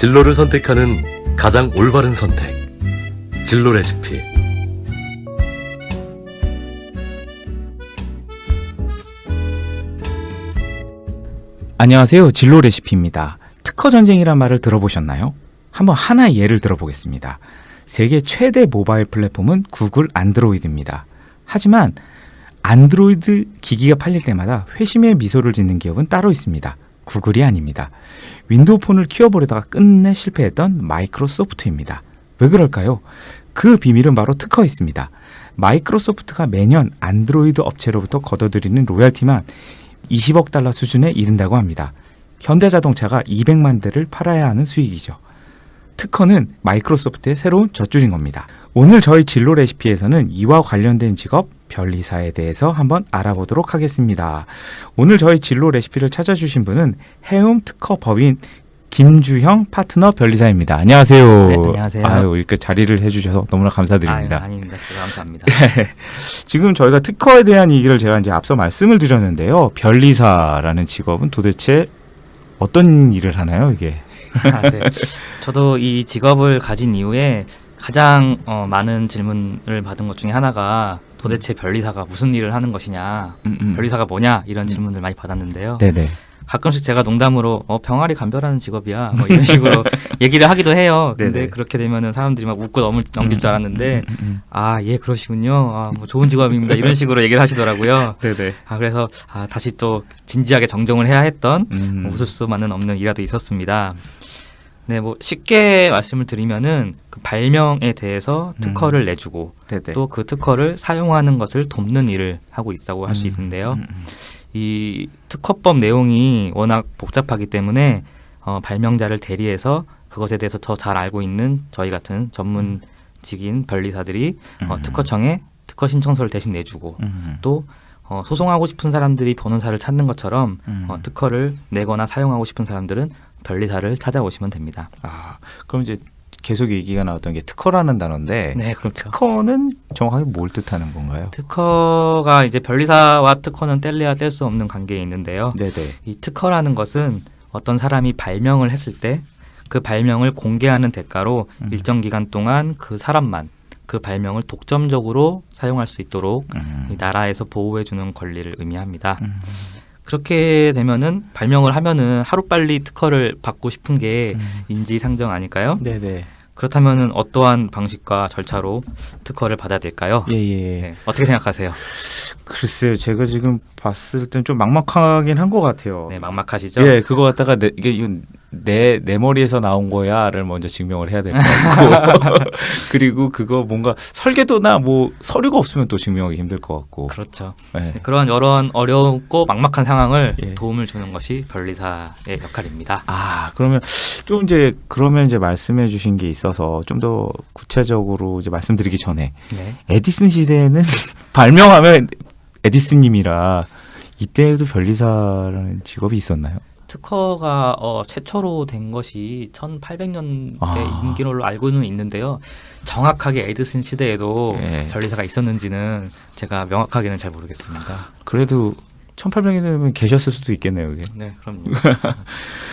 진로를 선택하는 가장 올바른 선택. 진로 레시피. 안녕하세요. 진로 레시피입니다. 특허 전쟁이란 말을 들어보셨나요? 한번 하나의 예를 들어보겠습니다. 세계 최대 모바일 플랫폼은 구글 안드로이드입니다. 하지만 안드로이드 기기가 팔릴 때마다 회심의 미소를 짓는 기업은 따로 있습니다. 구글이 아닙니다. 윈도우 폰을 키워보려다가 끝내 실패했던 마이크로소프트입니다. 왜 그럴까요? 그 비밀은 바로 특허에 있습니다. 마이크로소프트가 매년 안드로이드 업체로부터 걷어들이는 로열티만 20억 달러 수준에 이른다고 합니다. 현대자동차가 200만 대를 팔아야 하는 수익이죠. 특허는 마이크로소프트의 새로운 젖줄인 겁니다. 오늘 저희 진로 레시피에서는 이와 관련된 직업, 변리사에 대해서 한번 알아보도록 하겠습니다. 오늘 저희 진로 레시피를 찾아주신 분은 해움 특허 법인 김주형 파트너 변리사입니다. 안녕하세요. 네, 안녕하세요. 아유, 이렇게 자리를 해주셔서 너무나 감사드립니다. 아닙니다. 제가 감사합니다. 지금 저희가 특허에 대한 얘기를 제가 이제 앞서 말씀을 드렸는데요. 변리사라는 직업은 도대체 어떤 일을 하나요, 이게? 네. 저도 이 직업을 가진 이후에 가장 많은 질문을 받은 것 중에 하나가 도대체 변리사가 무슨 일을 하는 것이냐, 변리사가 뭐냐 이런 질문을 많이 받았는데요. 네네. 가끔씩 제가 농담으로 병아리 감별하는 직업이야 뭐 이런 식으로 얘기를 하기도 해요. 근데 네네. 그렇게 되면은 사람들이 막 웃고 넘길 줄 알았는데 예 그러시군요. 뭐 좋은 직업입니다. 이런 식으로 얘기를 하시더라고요. 네네. 그래서 다시 또 진지하게 정정을 해야 했던 웃을 수만은 없는 일화도 있었습니다. 네, 뭐 쉽게 말씀을 드리면은 그 발명에 대해서 특허를 내주고 네네. 또 그 특허를 사용하는 것을 돕는 일을 하고 있다고 할 수 있는데요. 이 특허법 내용이 워낙 복잡하기 때문에 발명자를 대리해서 그것에 대해서 더 잘 알고 있는 저희 같은 전문직인 변리사들이 특허청에 특허 신청서를 대신 내주고 또 소송하고 싶은 사람들이 변호사를 찾는 것처럼 특허를 내거나 사용하고 싶은 사람들은 변리사를 찾아오시면 됩니다. 그럼 이제 계속 얘기가 나왔던 게 특허라는 단어인데, 네, 그렇죠. 특허는 정확하게 뭘 뜻하는 건가요? 특허가 이제 변리사와 특허는 뗄래야 뗄 수 없는 관계에 있는데요. 네네. 이 특허라는 것은 어떤 사람이 발명을 했을 때 그 발명을 공개하는 대가로 일정 기간 동안 그 사람만 그 발명을 독점적으로 사용할 수 있도록 이 나라에서 보호해주는 권리를 의미합니다. 그렇게 되면은 발명을 하면은 하루빨리 특허를 받고 싶은 게 인지상정 아닐까요? 네네. 그렇다면은 어떠한 방식과 절차로 특허를 받아야 될까요? 예예. 네, 어떻게 생각하세요? 글쎄요, 제가 지금 봤을 땐 좀 막막하긴 한 것 같아요. 네, 막막하시죠? 예, 그거 갖다가 이건 내 머리에서 나온 거야를 먼저 증명을 해야 될 것 같고, 그리고 그거 뭔가 설계도나 뭐 서류가 없으면 또 증명하기 힘들 것 같고. 그렇죠. 예. 그런 여러 어렵고 막막한 상황을 예. 도움을 주는 것이 변리사의 역할입니다. 그러면 이제 말씀해 주신 게 있어서 좀 더 구체적으로 이제 말씀드리기 전에, 네. 에디슨 시대에는 발명하면 에디슨님이라 이때에도 변리사라는 직업이 있었나요? 특허가 최초로 된 것이 1800년대 인기로 알고는 있는데요. 정확하게 에디슨 시대에도 예. 변리사가 있었는지는 제가 명확하게는 잘 모르겠습니다. 그래도 1800년대면 계셨을 수도 있겠네요, 그게. 네, 그럼요.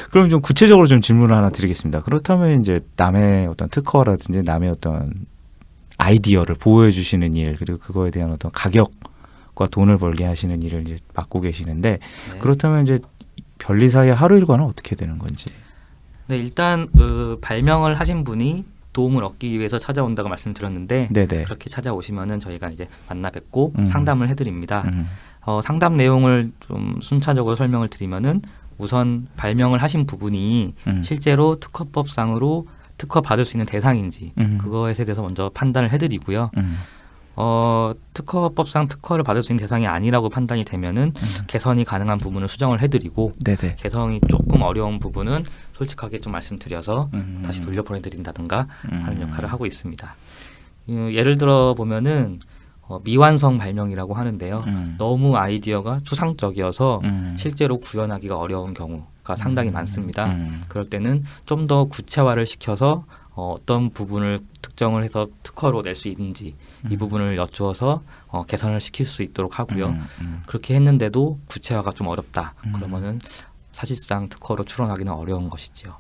그럼 좀 구체적으로 좀 질문을 하나 드리겠습니다. 그렇다면 이제 남의 어떤 특허라든지 남의 어떤 아이디어를 보호해 주시는 일, 그리고 그거에 대한 어떤 가격과 돈을 벌게 하시는 일을 이제 맡고 계시는데, 네. 그렇다면 이제 변리사의 하루 일과는 어떻게 되는 건지. 네, 일단 발명을 하신 분이 도움을 얻기 위해서 찾아온다고 말씀드렸는데 네네. 그렇게 찾아오시면은 저희가 이제 만나 뵙고 음. 상담을 해드립니다. 음. 상담 내용을 좀 순차적으로 설명을 드리면은 우선 발명을 하신 부분이 실제로 특허법상으로 특허 받을 수 있는 대상인지 그거에 대해서 먼저 판단을 해드리고요. 특허법상 특허를 받을 수 있는 대상이 아니라고 판단이 되면은 개선이 가능한 부분을 수정을 해드리고 네네. 개선이 조금 어려운 부분은 솔직하게 좀 말씀드려서 다시 돌려보내드린다든가 하는 역할을 하고 있습니다. 예를 들어 보면은 미완성 발명이라고 하는데요. 너무 아이디어가 추상적이어서 실제로 구현하기가 어려운 경우가 상당히 많습니다. 그럴 때는 좀 더 구체화를 시켜서 어떤 부분을 특정을 해서 특허로 낼 수 있는지 이 부분을 여쭈어서 개선을 시킬 수 있도록 하고요. 그렇게 했는데도 구체화가 좀 어렵다. 그러면은 사실상 특허로 추론하기는 어려운 것이지요.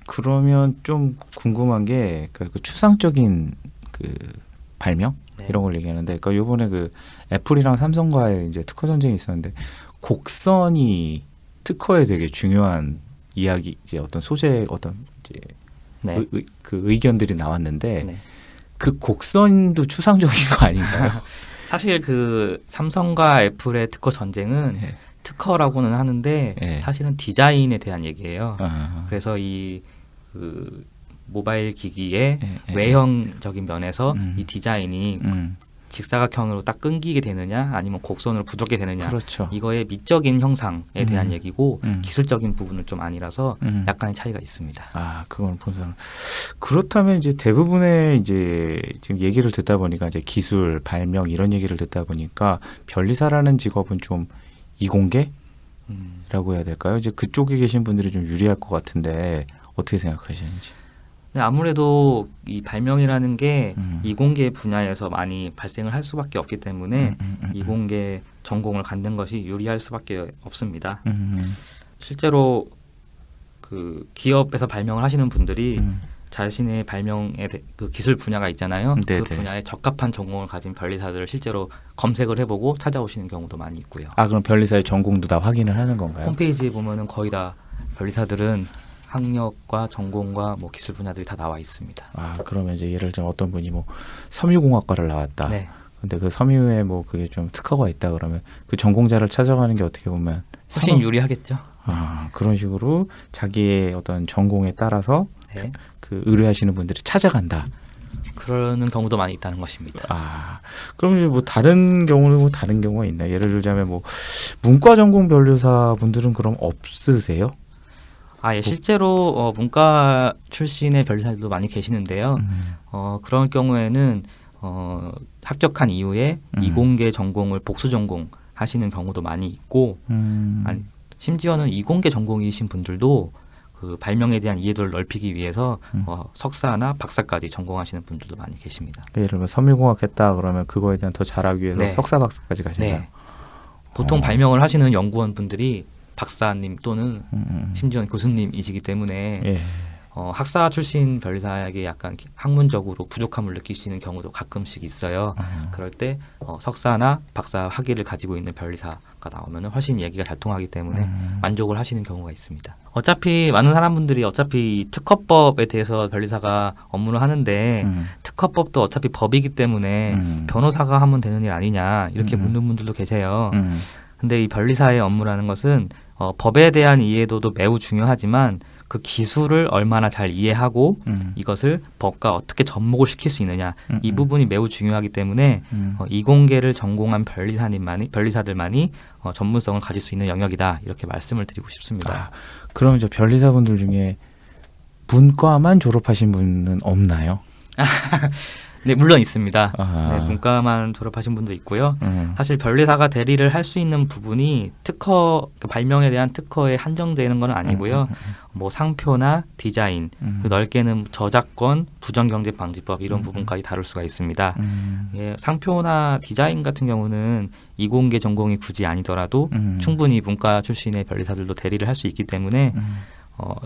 그러면 좀 궁금한 게 그 추상적인 그 발명 네. 이런 걸 얘기하는데, 그러니까 요번에 그 애플이랑 삼성과의 이제 특허 전쟁이 있었는데 곡선이 특허에 되게 중요한 이야기, 이제 어떤 소재, 어떤 이제 네. 그 의견들이 나왔는데 네. 그 곡선도 추상적인 거 아닌가요? 사실 그 삼성과 애플의 특허 전쟁은 네. 특허라고는 하는데 네. 사실은 디자인에 대한 얘기예요. 아, 그래서 이 그 모바일 기기의 예, 예. 외형적인 면에서 음. 이 디자인이 음, 직사각형으로 딱 끊기게 되느냐 아니면 곡선으로 부족게 되느냐 그렇죠. 이거의 미적인 형상에 대한 얘기고 음. 기술적인 부분은 좀 아니라서 약간의 차이가 있습니다. 아, 그건 분산. 그렇다면 이제 대부분의 이제 지금 얘기를 듣다 보니까 이제 기술, 발명 이런 얘기를 듣다 보니까 변리사라는 직업은 좀 이공계라고 해야 될까요? 이제 그쪽에 계신 분들이 좀 유리할 것 같은데 어떻게 생각하시는지. 근데 아무래도 이 발명이라는 게 음. 이공계 분야에서 많이 발생을 할 수밖에 없기 때문에 이공계 전공을 갖는 것이 유리할 수밖에 없습니다. 실제로 그 기업에서 발명을 하시는 분들이 자신의 발명의 그 기술 분야가 있잖아요. 네네. 그 분야에 적합한 전공을 가진 변리사들을 실제로 검색을 해보고 찾아오시는 경우도 많이 있고요. 아, 그럼 변리사의 전공도 다 확인을 하는 건가요? 홈페이지에 보면은 거의 다 변리사들은 학력과 전공과 뭐 기술 분야들이 다 나와 있습니다. 아, 그러면 이제 예를 들어 어떤 분이 뭐 섬유공학과를 나왔다. 네. 근데 그 섬유에 뭐 그게 좀 특허가 있다 그러면 그 전공자를 찾아가는 게 어떻게 보면 훨씬 유리하겠죠. 아, 그런 식으로 자기의 어떤 전공에 따라서 네. 그 의뢰하시는 분들이 찾아간다. 그러는 경우도 많이 있다는 것입니다. 아, 그럼 이제 뭐 다른 경우는 뭐 다른 경우가 있나요? 예를 들자면 뭐 문과 전공 변리사 분들은 그럼 없으세요? 예, 실제로 문과 출신의 변리사들도 많이 계시는데요. 그런 경우에는 합격한 이후에 이공계 전공을 복수 전공 하시는 경우도 많이 있고, 아니, 심지어는 이공계 전공이신 분들도 그 발명에 대한 이해도를 넓히기 위해서 석사나 박사까지 전공하시는 분들도 많이 계십니다. 예를 들면 섬유공학 했다 그러면 그거에 대한 더 잘하기 위해서 네. 석사 박사까지 가신다. 네. 보통 발명을 하시는 연구원 분들이 박사님 또는 심지어는 교수님이시기 때문에 예. 학사 출신 변리사에게 약간 학문적으로 부족함을 느끼시는 경우도 가끔씩 있어요. 그럴 때 석사나 박사 학위를 가지고 있는 변리사가 나오면 훨씬 얘기가 잘 통하기 때문에 만족을 하시는 경우가 있습니다. 어차피 많은 사람분들이 어차피 특허법에 대해서 변리사가 업무를 하는데 특허법도 어차피 법이기 때문에 변호사가 하면 되는 일 아니냐 이렇게 묻는 분들도 계세요. 근데 이 변리사의 업무라는 것은 법에 대한 이해도도 매우 중요하지만 그 기술을 얼마나 잘 이해하고 이것을 법과 어떻게 접목을 시킬 수 있느냐 이 부분이 매우 중요하기 때문에 이공계를 전공한 변리사들만이 전문성을 가질 수 있는 영역이다 이렇게 말씀을 드리고 싶습니다. 아, 그럼 이제 변리사분들 중에 문과만 졸업하신 분은 없나요? 네, 물론 있습니다. 아. 네, 문과만 졸업하신 분도 있고요. 사실 변리사가 대리를 할 수 있는 부분이 특허 발명에 대한 특허에 한정되는 건 아니고요. 뭐 상표나 디자인, 넓게는 저작권, 부정경제방지법 이런 부분까지 다룰 수가 있습니다. 예, 상표나 디자인 같은 경우는 이공계 전공이 굳이 아니더라도 충분히 문과 출신의 변리사들도 대리를 할 수 있기 때문에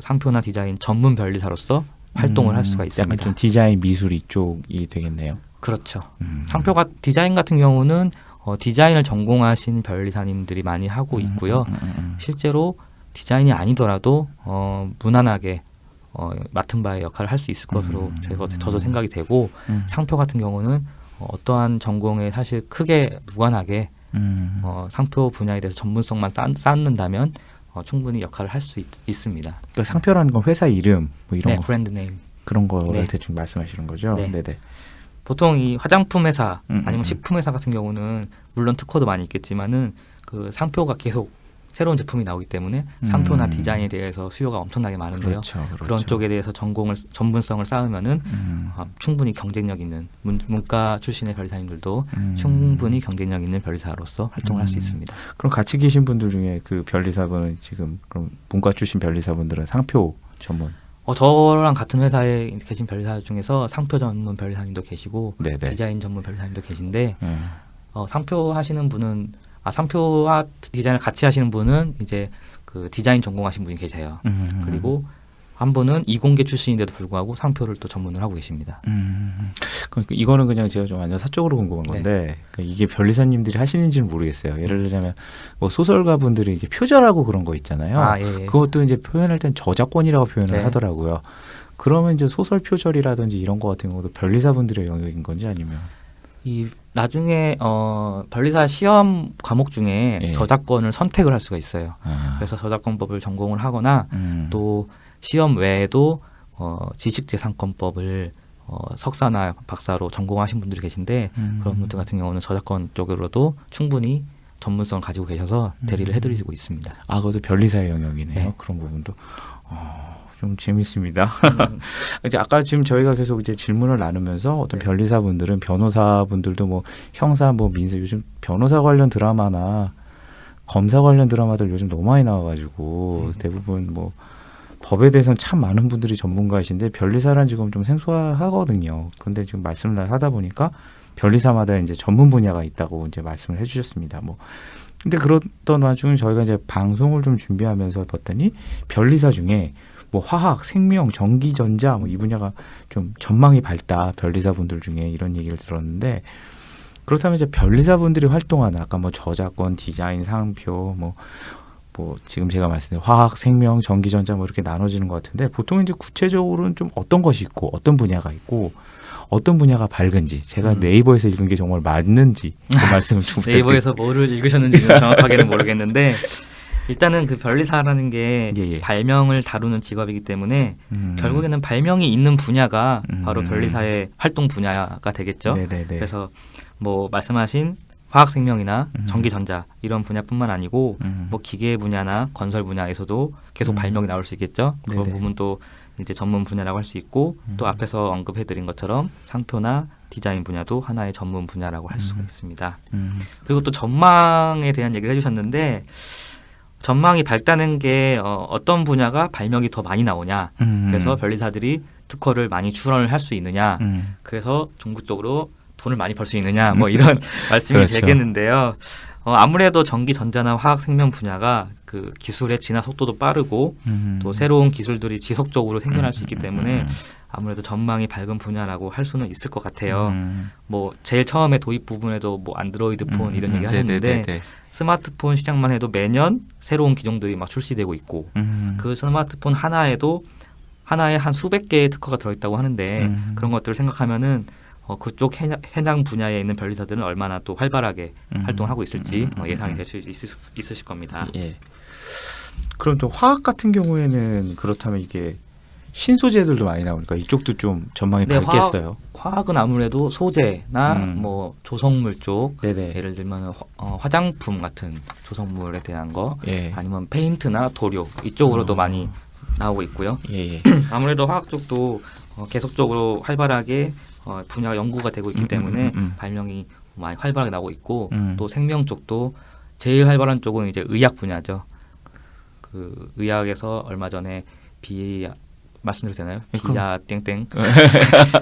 상표나 디자인 전문 변리사로서 활동을 할 수가 있습니다. 약간 좀 디자인 미술 이쪽이 되겠네요. 그렇죠. 상표가 디자인 같은 경우는 디자인을 전공하신 변리사님들이 많이 하고 있고요. 실제로 디자인이 아니더라도 무난하게 맡은 바의 역할을 할 수 있을 것으로 저도 생각이 되고 상표 같은 경우는 어떠한 전공에 사실 크게 무관하게 상표 분야에 대해서 전문성만 쌓는다면 충분히 역할을 할 수 있습니다. 그러니까 상표라는 건 회사 이름 뭐 이런 네, 거 브랜드 네임. 그런 거를 네. 대충 말씀하시는 거죠? 네. 네네. 보통 이 화장품 회사 아니면 식품 회사 같은 경우는 물론 특허도 많이 있겠지만은 그 상표가 계속 새로운 제품이 나오기 때문에 상표나 디자인에 대해서 수요가 엄청나게 많은데요. 그렇죠. 그런 쪽에 대해서 전문성을 쌓으면은 충분히 경쟁력 있는 문과 출신의 변리사님들도 충분히 경쟁력 있는 변리사로서 활동을 할 수 있습니다. 그럼 같이 계신 분들 중에 그 변리사분은 지금 그럼 문과 출신 변리사분들은 상표 전문. 저랑 같은 회사에 계신 변리사 중에서 상표 전문 변리사님도 계시고 네네. 디자인 전문 변리사님도 계신데 상표 하시는 분은 상표와 디자인을 같이 하시는 분은 이제 그 디자인 전공하신 분이 계세요. 그리고 한 분은 이공계 출신인데도 불구하고 상표를 또 전문을 하고 계십니다. 그러니까 이거는 그냥 제가 좀 완전 사적으로 궁금한 건데 그러니까 이게 변리사님들이 하시는지는 모르겠어요. 예를 들자면 뭐 소설가 분들이 이게 표절하고 그런 거 있잖아요. 아, 예. 그것도 이제 표현할 땐 저작권이라고 표현을 네. 하더라고요. 그러면 이제 소설 표절이라든지 이런 거 같은 경우도 변리사분들의 영역인 건지 아니면 이 나중에 변리사 시험 과목 중에 예. 저작권을 선택을 할 수가 있어요. 그래서 저작권법을 전공을 하거나 또 시험 외에도 지식재산권법을 석사나 박사로 전공하신 분들이 계신데 그런 분들 같은 경우는 저작권 쪽으로도 충분히 전문성을 가지고 계셔서 대리를 해드리고 있습니다. 아, 그것도 변리사의 영역이네요. 네. 그런 부분도. 좀 재밌습니다. 이제 아까 지금 저희가 계속 이제 질문을 나누면서 어떤 네. 변리사분들은 변호사분들도 뭐 형사 뭐 민사 요즘 변호사 관련 드라마나 검사 관련 드라마들 요즘 너무 많이 나와가지고 대부분 뭐 법에 대해서는 참 많은 분들이 전문가이신데 변리사란 지금 좀 생소하거든요. 근데 지금 말씀을 하다 보니까 변리사마다 이제 전문 분야가 있다고 이제 말씀을 해주셨습니다. 뭐 근데 그렇던 와중에 저희가 이제 방송을 좀 준비하면서 봤더니 변리사 중에 뭐 화학, 생명, 전기, 전자 뭐 이 분야가 좀 전망이 밝다 변리사분들 중에 이런 얘기를 들었는데 그렇다면 이제 변리사분들이 활동하는 아까 뭐 저작권, 디자인, 상표 뭐 지금 제가 말씀드린 화학, 생명, 전기, 전자 뭐 이렇게 나눠지는 것 같은데 보통 이제 구체적으로는 좀 어떤 것이 있고 어떤 분야가 있고 어떤 분야가 밝은지 제가 네이버에서 읽은 게 정말 맞는지 그 말씀을 좀 부탁드립니다. 네이버에서 뭐를 읽으셨는지는 정확하게는 모르겠는데 일단은 그 변리사라는 게 예. 발명을 다루는 직업이기 때문에 결국에는 발명이 있는 분야가 바로 변리사의 활동 분야가 되겠죠. 네네네. 그래서 뭐 말씀하신 화학생명이나 전기전자 이런 분야뿐만 아니고 뭐 기계 분야나 건설 분야에서도 계속 발명이 나올 수 있겠죠. 그런 네네. 부분도 이제 전문 분야라고 할 수 있고 또 앞에서 언급해드린 것처럼 상표나 디자인 분야도 하나의 전문 분야라고 할 수가 있습니다. 그리고 또 전망에 대한 얘기를 해주셨는데 전망이 밝다는 게 어떤 분야가 발명이 더 많이 나오냐 그래서 변리사들이 특허를 많이 출원을 할 수 있느냐 그래서 종국적으로 돈을 많이 벌 수 있느냐 뭐 이런 말씀이 그렇죠. 되겠는데요. 아무래도 전기, 전자나 화학, 생명 분야가 그 기술의 진화 속도도 빠르고 또 새로운 기술들이 지속적으로 생겨날 수 있기 때문에 아무래도 전망이 밝은 분야라고 할 수는 있을 것 같아요. 뭐 제일 처음에 도입 부분에도 뭐 안드로이드 폰 이런 얘기 하셨는데 네네네네. 스마트폰 시장만 해도 매년 새로운 기종들이 막 출시되고 있고 그 스마트폰 하나에 한 수백 개의 특허가 들어있다고 하는데 그런 것들을 생각하면은 그쪽 해당 분야에 있는 변리사들은 얼마나 또 활발하게 활동을 하고 있을지 예상이 될 수 있으실 겁니다. 예. 그럼 또 화학 같은 경우에는 그렇다면 이게 신소재들도 많이 나오니까 이쪽도 좀 전망이 네, 밝겠어요. 화학은 아무래도 소재나 뭐 조성물 쪽 네네. 예를 들면 화장품 같은 조성물에 대한 거 예. 아니면 페인트나 도료 이쪽으로도 많이 나오고 있고요. 예. 아무래도 화학 쪽도 계속적으로 활발하게 분야 연구가 되고 있기 때문에 발명이 많이 활발하게 나오고 있고 또 생명 쪽도 제일 활발한 쪽은 이제 의학 분야죠. 그 의학에서 얼마 전에 말씀드려도 되나요? 비야 땡땡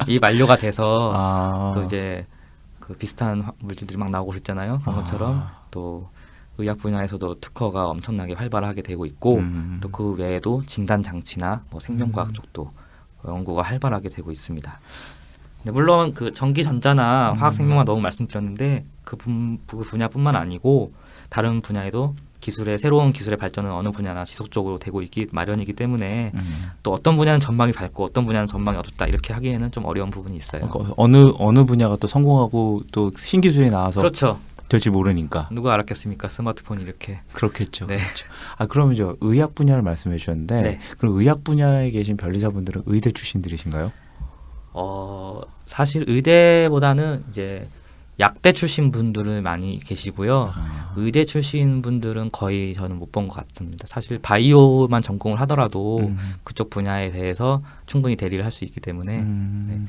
이 만료가 돼서 또 이제 그 비슷한 물질들이 막 나오고 그랬잖아요. 그런 것처럼 또 의학 분야에서도 특허가 엄청나게 활발하게 되고 있고 또 그 외에도 진단 장치나 뭐 생명과학 쪽도 연구가 활발하게 되고 있습니다. 네, 물론 그 전기 전자나 화학 생명만 너무 말씀드렸는데 그 분야뿐만 아니고 다른 분야에도 새로운 기술의 발전은 어느 분야나 지속적으로 되고 있기 마련이기 때문에 또 어떤 분야는 전망이 밝고 어떤 분야는 전망이 어둡다 이렇게 하기에는 좀 어려운 부분이 있어요. 그러니까 어느 분야가 또 성공하고 또 신기술이 나와서 그렇죠. 될지 모르니까. 누가 알았겠습니까? 스마트폰이 이렇게. 그렇겠죠. 네. 그렇죠. 그러면 저 의학 분야를 말씀해 주셨는데 네. 그럼 의학 분야에 계신 변리사분들은 의대 출신들이신가요? 사실 의대보다는 이제 약대 출신 분들은 많이 계시고요. 의대 출신 분들은 거의 저는 못 본 것 같습니다. 사실 바이오만 전공을 하더라도 그쪽 분야에 대해서 충분히 대리를 할 수 있기 때문에 네.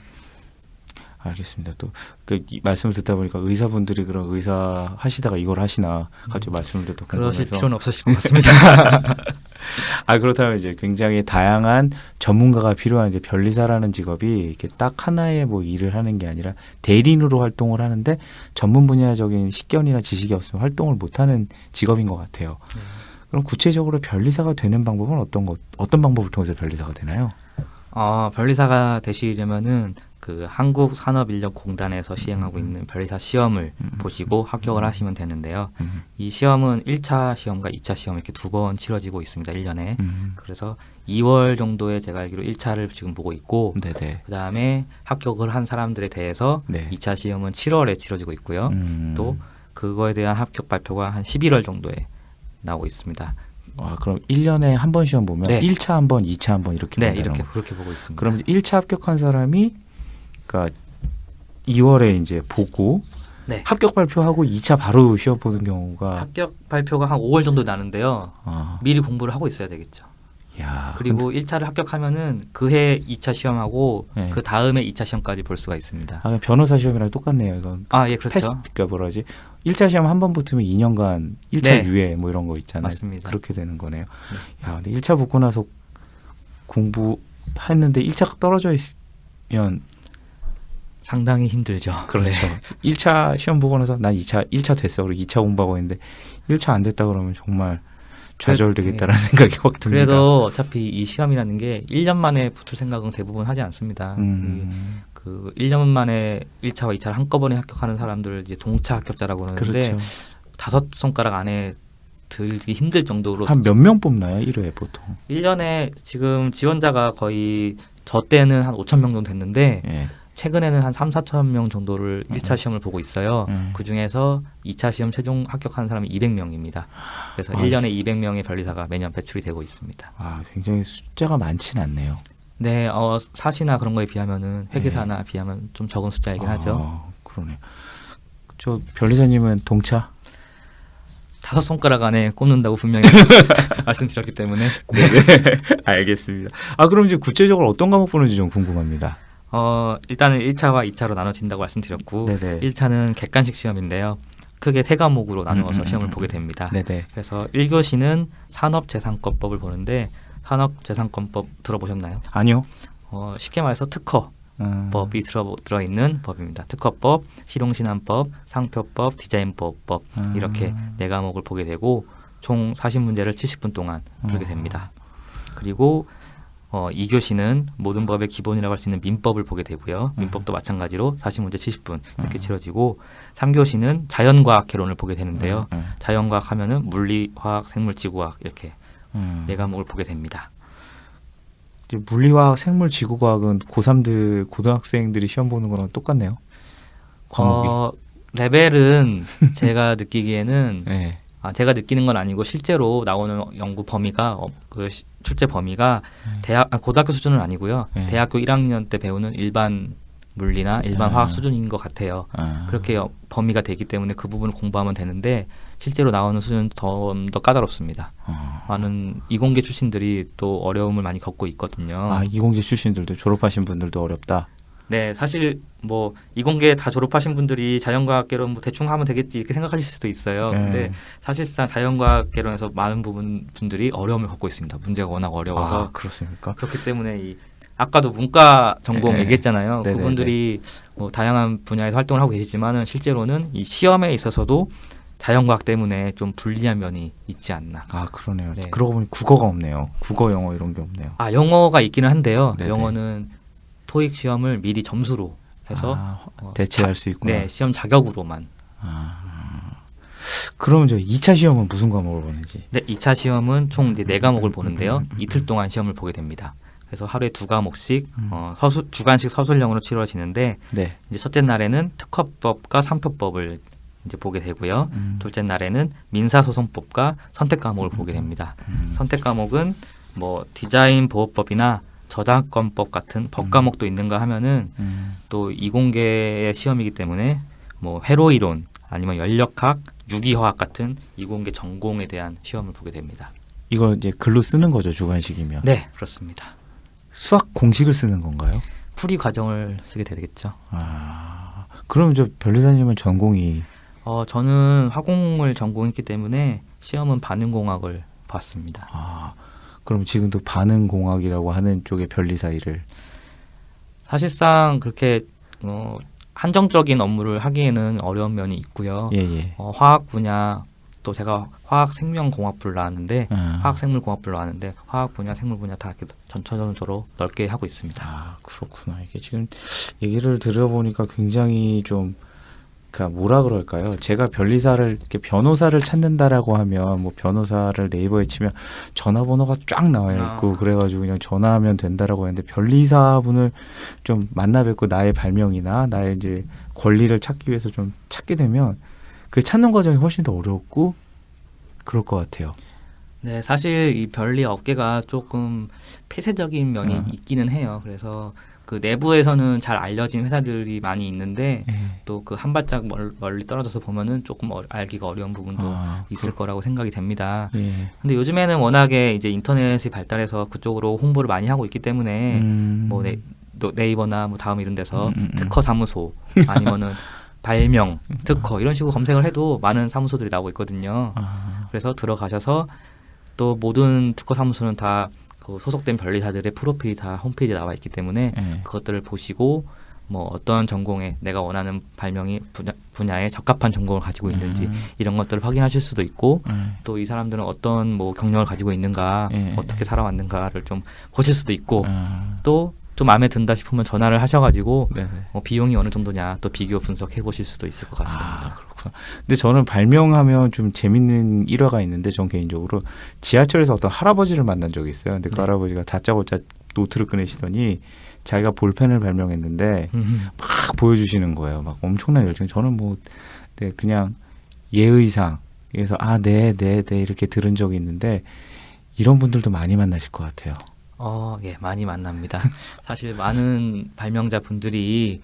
알겠습니다. 또 그 말씀을 듣다 보니까 의사분들이 그런 의사 하시다가 이걸 하시나 갑자기 말씀을 듣다 그러실 궁금해서. 필요는 없으실 것 같습니다. 그렇다면 이제 굉장히 다양한 전문가가 필요한 이제 변리사라는 직업이 이렇게 딱 하나의 뭐 일을 하는 게 아니라 대리인으로 활동을 하는데 전문 분야적인 식견이나 지식이 없으면 활동을 못하는 직업인 것 같아요. 그럼 구체적으로 변리사가 되는 방법은 어떤 방법을 통해서 변리사가 되나요? 변리사가 되시려면은 그 한국산업인력공단에서 시행하고 있는 변리사 시험을 보시고 합격을 하시면 되는데요. 이 시험은 1차 시험과 2차 시험 이렇게 두 번 치러지고 있습니다. 1년에. 그래서 2월 정도에 제가 알기로 1차를 지금 보고 있고 네네. 그다음에 합격을 한 사람들에 대해서 네. 2차 시험은 7월에 치러지고 있고요. 또 그거에 대한 합격 발표가 한 11월 정도에 나오고 있습니다. 그럼 1년에 한 번 시험 보면 네. 1차 한 번, 2차 한 번 이렇게 네, 본다는 이렇게 거. 그렇게 보고 있습니다. 그럼 1차 합격한 사람이 그러니까 2월에 이제 보고 네. 합격 발표하고 2차 바로 시험 보는 경우가 합격 발표가 한 5월 정도 나는데요. 미리 공부를 하고 있어야 되겠죠. 야, 그리고 1차를 합격하면은 그해 2차 시험하고 네. 그 다음에 2차 시험까지 볼 수가 있습니다. 그냥 변호사 시험이랑 똑같네요. 이건 예, 그렇죠. 그러니까 뭐라 하지? 1차 시험 한 번 붙으면 2년간 1차 네. 유예 뭐 이런 거 있잖아요. 맞습니다. 그렇게 되는 거네요. 야, 근데 1차 붙고 나서 공부했는데 1차 떨어져 있으면 상당히 힘들죠. 그렇죠. 네. 1차 시험 보고 나서 난 1차 됐어. 그리고 2차 공부하고 있는데 1차 안 됐다 그러면 정말 좌절되겠다라는 생각이 확 듭니다. 그래도 어차피 이 시험이라는 게 1년 만에 붙을 생각은 대부분 하지 않습니다. 그 1년 만에 1차와 2차를 한꺼번에 합격하는 사람들 이제 동차 합격자라고 하는데 그렇죠. 5손가락 안에 들기 힘들 정도로 한 몇 명 뽑나요? 1회에 보통. 1년에 지금 지원자가 거의 저 때는 한 5천 명 정도 됐는데 예. 최근에는 한 3, 4천 명 정도를 1차 시험을 보고 있어요. 그중에서 2차 시험 최종 합격하는 사람이 200명입니다. 그래서 1년에 200명의 변리사가 매년 배출이 되고 있습니다. 굉장히 숫자가 많지는 않네요. 네, 사시나 그런 거에 비하면은 회계사나 비하면 좀 적은 숫자이긴 하죠. 그러네요. 저 변리사님은 동차? 5손가락 안에 꼽는다고 분명히 말씀드렸기 때문에. 네네. 알겠습니다. 그럼 이제 구체적으로 어떤 과목 보는지 좀 궁금합니다. 일단은 1차와 2차로 나눠진다고 말씀드렸고 네네. 1차는 객관식 시험인데요. 크게 3과목으로 나누어서 시험을 보게 됩니다. 네네. 그래서 1교시는 산업재산권법을 보는데 산업재산권법 들어보셨나요? 아니요. 쉽게 말해서 특허법이 들어있는 법입니다. 특허법, 실용신안법, 상표법, 디자인법 이렇게 4과목을 보게 되고 총 40문제를 70분 동안 풀게 됩니다. 그리고 2교시는 모든 법의 기본이라고 할 수 있는 민법을 보게 되고요. 민법도 마찬가지로 40문제 70분 이렇게 치러지고 3교시는 자연과학 개론을 보게 되는데요. 자연과학 하면은 물리, 화학, 생물, 지구과학 이렇게 4과목을 보게 됩니다. 이제 물리화학, 생물, 지구과학은 고3들 고등학생들이 시험 보는 거랑 똑같네요. 과목이. 레벨은 제가 느끼기에는 네. 제가 느끼는 건 아니고 실제로 나오는 연구 범위가 출제 범위가 고등학교 수준은 아니고요. 네. 대학교 1학년 때 배우는 일반 물리나 일반 화학 수준인 것 같아요. 그렇게 범위가 되기 때문에 그 부분을 공부하면 되는데 실제로 나오는 수준은 좀 더 까다롭습니다. 많은 이공계 출신들이 또 어려움을 많이 겪고 있거든요. 이공계 출신들도 졸업하신 분들도 어렵다. 네, 사실 뭐 이공계 다 졸업하신 분들이 자연과학개론 뭐 대충 하면 되겠지 이렇게 생각하실 수도 있어요. 근데 사실상 자연과학개론에서 많은 분들이 어려움을 겪고 있습니다. 문제가 워낙 어려워서. 그렇습니까? 그렇기 때문에 아까도 문과 전공 얘기했잖아요. 네네네. 그분들이 뭐 다양한 분야에서 활동을 하고 계시지만은 실제로는 이 시험에 있어서도 자연과학 때문에 좀 불리한 면이 있지 않나. 그러네요. 네. 그러고 보니 국어가 없네요. 국어, 영어 이런 게 없네요. 영어가 있기는 한데요. 네네. 영어는 토익 시험을 미리 점수로 해서 대체할 수 있구나. 네, 시험 자격으로만. 그러면 저 2차 시험은 무슨 과목을 보는지? 네, 2차 시험은 총 이제 4과목을 보는데요. 이틀 동안 시험을 보게 됩니다. 그래서 하루에 2과목씩 주간식 서술형으로 치러지는데 네. 이제 첫째 날에는 특허법과 상표법을 이제 보게 되고요. 둘째 날에는 민사소송법과 선택 과목을 보게 됩니다. 선택 과목은 뭐 디자인 보호법이나 저작권법 같은 법 과목도 있는가 하면은 또 이공계의 시험이기 때문에 뭐 회로 이론 아니면 연력학, 유기화학 같은 이공계 전공에 대한 시험을 보게 됩니다. 이걸 이제 글로 쓰는 거죠, 주관식이면. 네, 그렇습니다. 수학 공식을 쓰는 건가요? 풀이 과정을 쓰게 되겠죠. 그럼 저 변리사님은 전공이 저는 화공을 전공했기 때문에 시험은 반응공학을 봤습니다. 그럼 지금도 반응공학이라고 하는 쪽의 변리사 일을 사실상 그렇게 한정적인 업무를 하기에는 어려운 면이 있고요. 예. 화학 분야 또 제가 화학생명공학부를 나왔는데 아. 화학생물공학부를 나왔는데 화학 분야, 생물 분야 다 이렇게 전처전으로 넓게 하고 있습니다. 아, 그렇구나. 이게 지금 얘기를 들어보니까 굉장히 좀, 그러니까 뭐라 그럴까요? 제가 변리사를, 이렇게 변호사를 찾는다라고 하면, 뭐 변호사를 네이버에 치면 전화번호가 쫙 나와 있고, 그래가지고 그냥 전화하면 된다라고 했는데, 변리사분을 좀 만나 뵙고 나의 발명이나 나의 이제 권리를 찾기 위해서 좀 찾게 되면, 그 찾는 과정이 훨씬 더 어렵고, 그럴 것 같아요. 네, 사실 이 변리 업계가 조금 폐쇄적인 면이 있기는 해요. 그래서 그 내부에서는 잘 알려진 회사들이 많이 있는데 또 그 한 발짝 멀리 떨어져서 보면은 조금 알기가 어려운 부분도 있을 거라고 생각이 됩니다. 근데 요즘에는 워낙에 이제 인터넷이 발달해서 그쪽으로 홍보를 많이 하고 있기 때문에 뭐 네이버나 뭐 다음 이런 데서 특허 사무소 아니면은 발명 특허 이런 식으로 검색을 해도 많은 사무소들이 나오고 있거든요. 그래서 들어가셔서 또 모든 특허 사무소는 다 그 소속된 변리사들의 프로필이 다 홈페이지에 나와 있기 때문에 그것들을 보시고 뭐 어떤 전공에 내가 원하는 발명이 분야에 적합한 전공을 가지고 있는지 이런 것들을 확인하실 수도 있고 또 이 사람들은 어떤 뭐 경력을 가지고 있는가 어떻게 살아왔는가를 좀 보실 수도 있고 또 좀 마음에 든다 싶으면 전화를 하셔가지고 비용이 어느 정도냐 또 비교 분석해 보실 수도 있을 것 같습니다. 그렇구나. 근데 저는 발명하면 좀 재밌는 일화가 있는데 전 개인적으로 지하철에서 어떤 할아버지를 만난 적이 있어요. 근데 그 할아버지가 다짜고짜 노트를 꺼내시더니 자기가 볼펜을 발명했는데 막 보여주시는 거예요. 막 엄청난 열정. 저는 뭐 그냥 예의상 그래서 네 이렇게 들은 적이 있는데 이런 분들도 많이 만나실 것 같아요. 예, 많이 만납니다. 사실 많은 발명자 분들이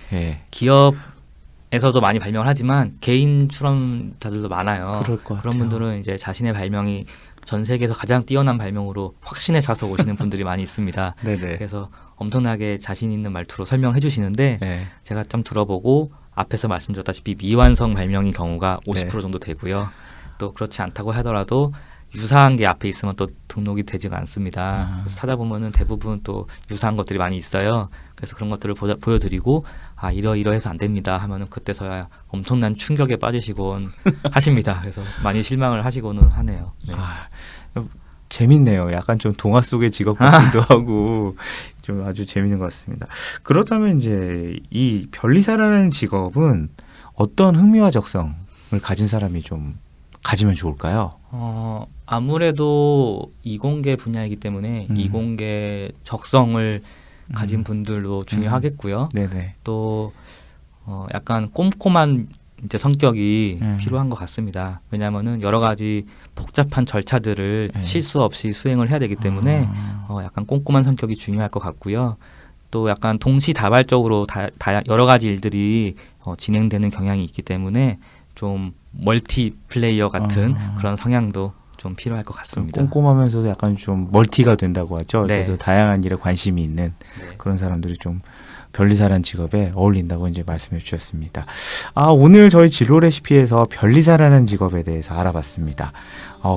기업에서도 많이 발명을 하지만 개인 출원자들도 많아요. 그럴 것 그런 같아요. 분들은 이제 자신의 발명이 전 세계에서 가장 뛰어난 발명으로 확신에 차서 오시는 분들이 많이 있습니다. 그래서 엄청나게 자신 있는 말투로 설명해 주시는데 제가 좀 들어보고 앞에서 말씀드렸다시피 미완성 발명인 경우가 50% 정도 되고요. 또 그렇지 않다고 하더라도 유사한 게 앞에 있으면 또 등록이 되지가 않습니다. 그래서 찾아보면은 대부분 또 유사한 것들이 많이 있어요. 그래서 그런 것들을 보여드리고 이러해서 안 됩니다 하면은 그때서야 엄청난 충격에 빠지시곤 하십니다. 그래서 많이 실망을 하시고는 하네요. 재밌네요. 약간 좀 동화 속의 직업 같기도 하고 좀 아주 재밌는 것 같습니다. 그렇다면 이제 이 변리사라는 직업은 어떤 흥미와 적성을 가진 사람이 좀 가지면 좋을까요? 아무래도 이공계 분야이기 때문에 이공계 적성을 가진 분들도 중요하겠고요. 또 약간 꼼꼼한 이제 성격이 필요한 것 같습니다. 왜냐하면은 여러 가지 복잡한 절차들을 실수 없이 수행을 해야 되기 때문에 약간 꼼꼼한 성격이 중요할 것 같고요. 또 약간 동시다발적으로 여러 가지 일들이 진행되는 경향이 있기 때문에 좀 멀티 플레이어 같은 그런 성향도 좀 필요할 것 같습니다. 꼼꼼하면서도 약간 좀 멀티가 된다고 하죠. 그래서 다양한 일에 관심이 있는 그런 사람들이 좀 변리사라는 직업에 어울린다고 이제 말씀해 주셨습니다. 오늘 저희 진로 레시피에서 변리사라는 직업에 대해서 알아봤습니다.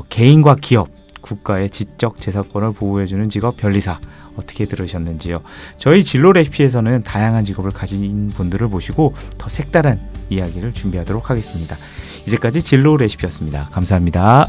개인과 기업, 국가의 지적 재산권을 보호해주는 직업 변리사 어떻게 들으셨는지요? 저희 진로 레시피에서는 다양한 직업을 가진 분들을 모시고 더 색다른 이야기를 준비하도록 하겠습니다. 이제까지 진로 레시피였습니다. 감사합니다.